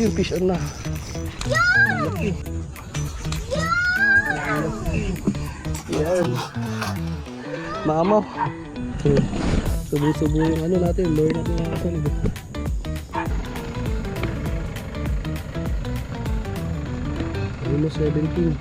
Yung fish on na. Laki. Yan. Maamaw. Subo-subo yung ano natin, lure natin mga kasalid. Almost 17.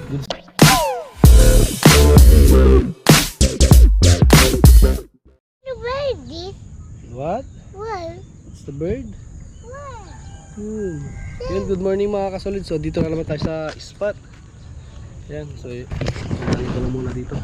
Good. The bird is What? well. It's the bird? Well. Yan, good morning mga kasolid. So dito na naman tayo sa spot. Yan, so dito na muna dito.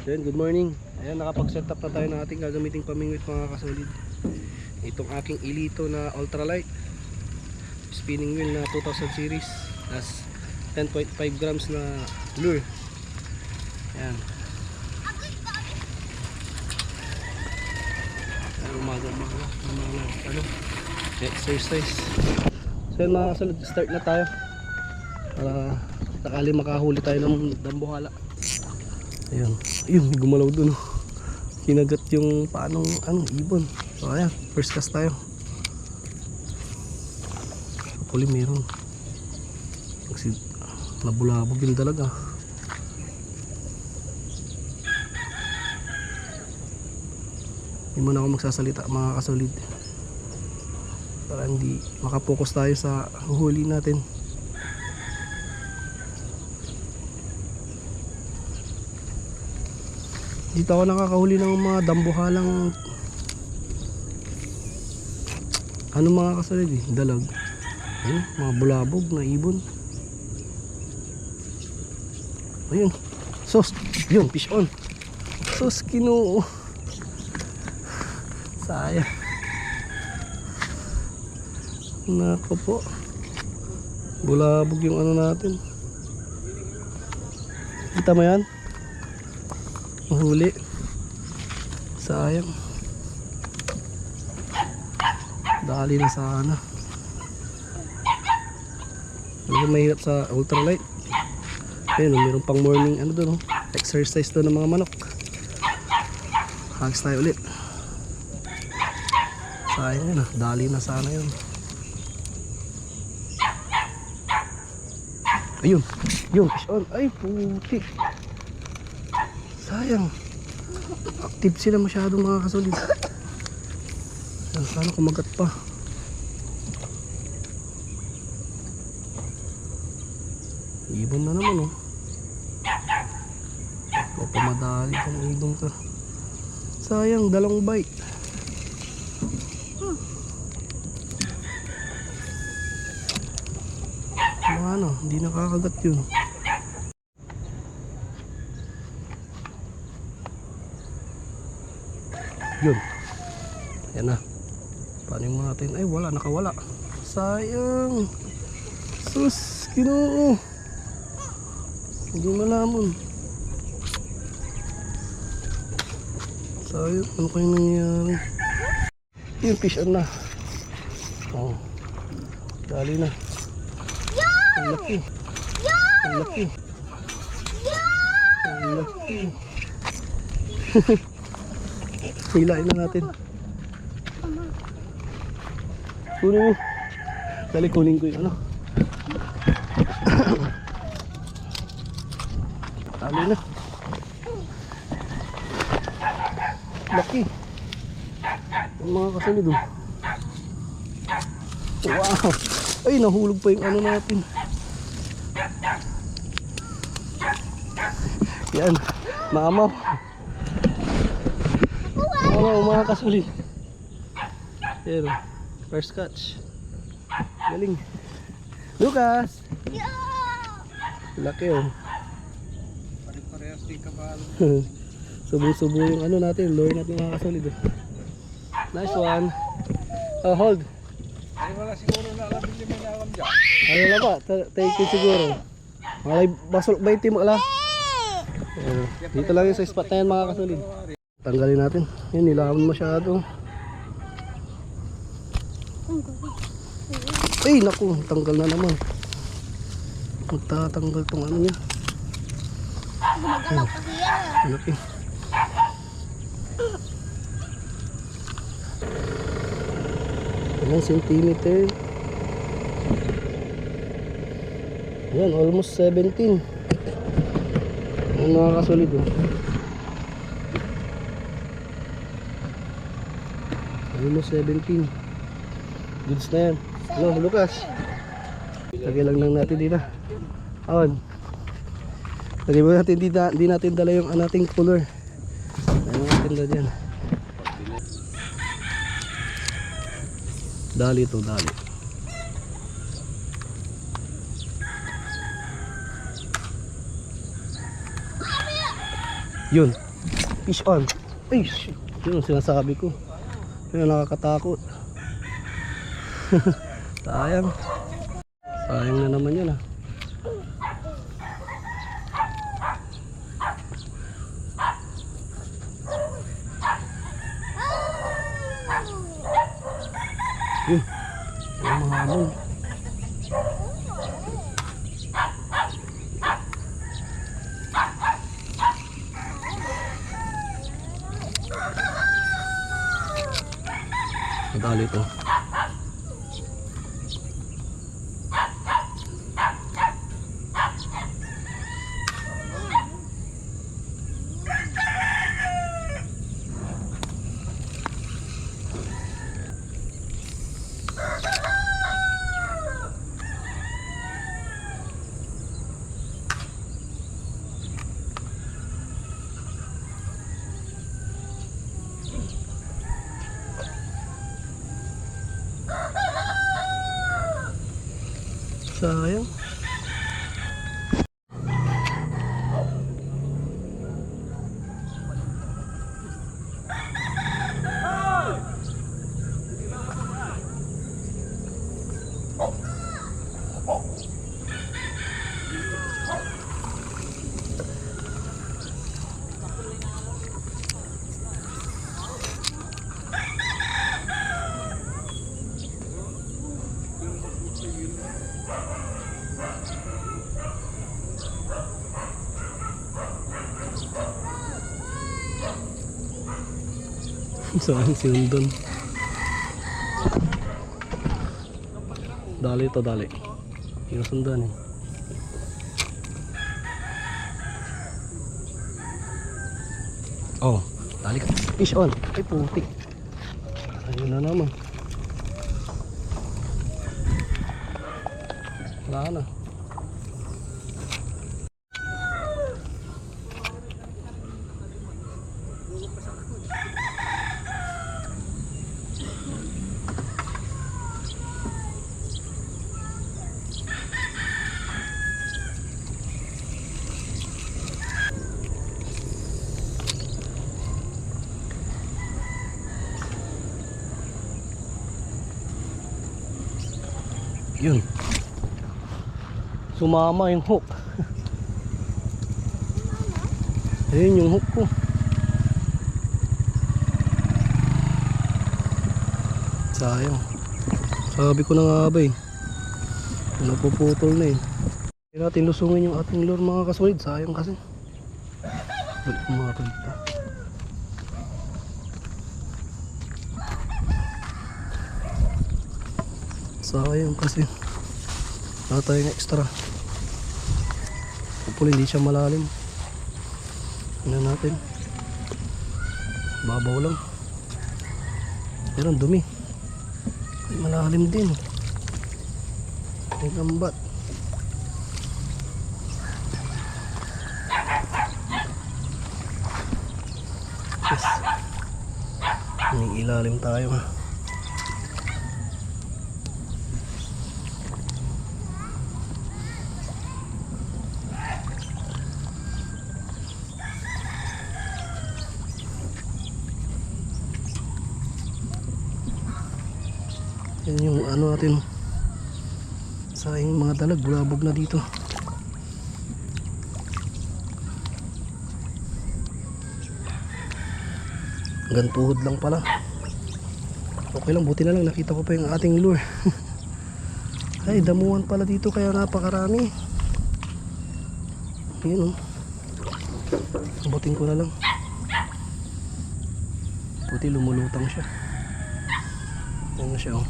Yan, good morning. Ayan, nakapag-set up na tayo ng ating gagamiting pamingwit mga kasolid. Itong aking Ilito na ultralight spinning wheel na 2000 series. That's 10.5 grams na lure. Ayan. Umaga ano, exercise. So yun mga kasolid, start na tayo para sakali makahuli tayo ng dambuhala. Ayun, ayun, gumalaw dun, oh. Kinagat yung paanong ibon. So ayan, first cast tayo. Huli meron kasi nabulabog yung dalaga. Hindi muna ako magsasalita mga kasolid para hindi makapokus tayo sa huli natin. Dito ako nakakahuli ng mga dambuhalang mga kasolid dalag. Ayun, mga bulabog na ibon. Ayun, sos, yun, fish on. Sos, Kinoo. Sayang. Nako po, bulabog yung ano natin. Kita mo yan? Mahuli. Sayang. Dali na sana. Ano mahirap sa ultralight. Ayun, mayroon pang morning ano doon, exercise doon ng mga manok. Hangs tayo ulit. Sayang yun, dali na sana yun. Ayun, yung fish on. Ay puti. Sayang. Active sila masyado mga kasolid. Sana kumagat pa. Ibon na naman, oh. O pumadali kang ibon ka. Sayang, dalawang bite. Ano, hindi nakakagat yun. Yun. Ayan na. Paning natin. Ay wala, nakawala. Sayang. Sus, Kinoo. Hindi malamon. Sayang, ano kayong nangyari? Yung fish on na. Oh. Dali na. Ang laki. Ang laki. Ang laki. Hilain na natin. Kunin mo. Dali, kunin ko yung ano. Tali na. Laki. Ang mga kasolid, oh. Wow. Ay, nahulog pa yung ano natin. Yan, maamaw. Maamaw mga kasolid. Yan, first catch. Galing. Lucas. Laki, oh. Pare-parehas din kabalo. Subo-subo yung ano natin, lure natin mga kasolid, oh. Nice one. Oh, hold. Ay wala siguro na alam din may alam dyan. Ano na ba? Take it siguro. Malay basol 20 mo ala. Dito lang yung sa spot na yan mga kasolid. Tanggalin natin. Yan, nilaman masyado. Ay naku, tanggal na naman. Magtatanggal tong ano niya. Gumagalaw kasi yan. Laki. Ilang centimeter? Yan, almost 17. Ang mga kasolid oh. Almost 17. Goods na yan. Ano, Lucas? Lagay lang natin dito. Awan. Lagay mo natin dito. Hindi natin dala yung ating cooler. Lagay natin na dyan. Dali to, dali. Yun. Fish on. Ay, shit. Yun ang sinasabi ko. Yun ang nakakatakot. Sayang. Sayang na naman yun ah. Yun. Yung mahabol. Madali to. Sayang. Saan sinundon? Dali to, dali. Yung sundan eh. Oh, dali ka. Fish on. Ay putik. Ayun na naman. Wala na. Yun. Sumama yung hook. Ayun yung hook ko. Sayang. Sabi ko na nga ba eh. Napuputol na eh. Hindi natin lusungin yung ating lure mga kasolid. Sayang kasi. Balik ko mga kalita. Sayang kasi wala tayong extra. Hopefully hindi siya malalim. Tingnan natin. Babaw lang. Pero ang dumi. Ay, malalim din. May lambat. Yes. May ilalim tayo ha. Yan yung ano natin, sayang mga dalag, bulabog na dito. Hanggang tuhod lang pala. Okay lang, buti na lang nakita ko pa yung ating lure. Ay, damuhan pala dito kaya napakarami. Yun oh. Abutin ko na lang. Buti lumulutang siya. Yan na siya oh.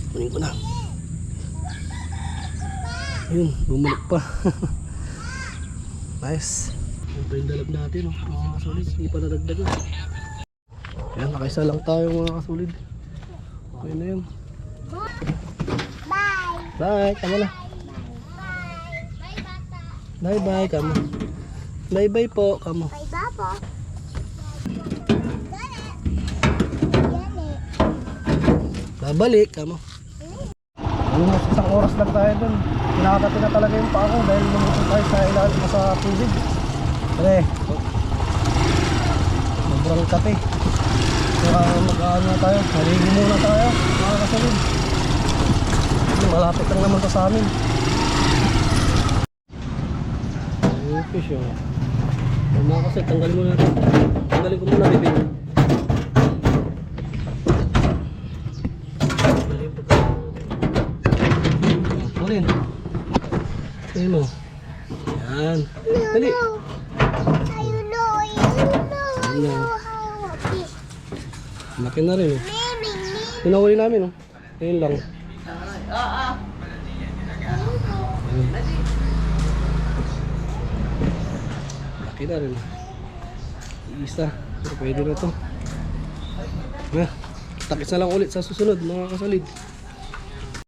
Kunin ko na. Yun, bumalik pa. Nice. Yan pa yung dalag natin, oh, mga kasulid. Hindi pa nadagdagan. Yan, nakaisa lang tayo mga kasulid. Okay na yun. Bye. Bye, kama na. Bye, bata. Bye bye, kama. Bye bye po, kama. Bye, babo. Babalik, kama. Ano, isang oras lang tayo dun. Pinakatapi na talaga yung paa ko dahil lumutong tayo sa ilalim sa tubig. Pre, sobrang kape. Kaya mag-ano na tayo, maligo muna tayo, mga kasalid. Malapit lang naman to sa amin. Yung fish yun. Mga kasalid, tanggalin mo natin. Tanggalin ko muna, bibig. Pulin. Ayun mo. Yan. Dali. You know Ano? how fish. Laki na rin. Mimi, Pinahuli namin, oh. Ayun lang. Laki na rin. Isa. Pero pwede na to. Takis na lang ulit sa susunod, mga kasalid.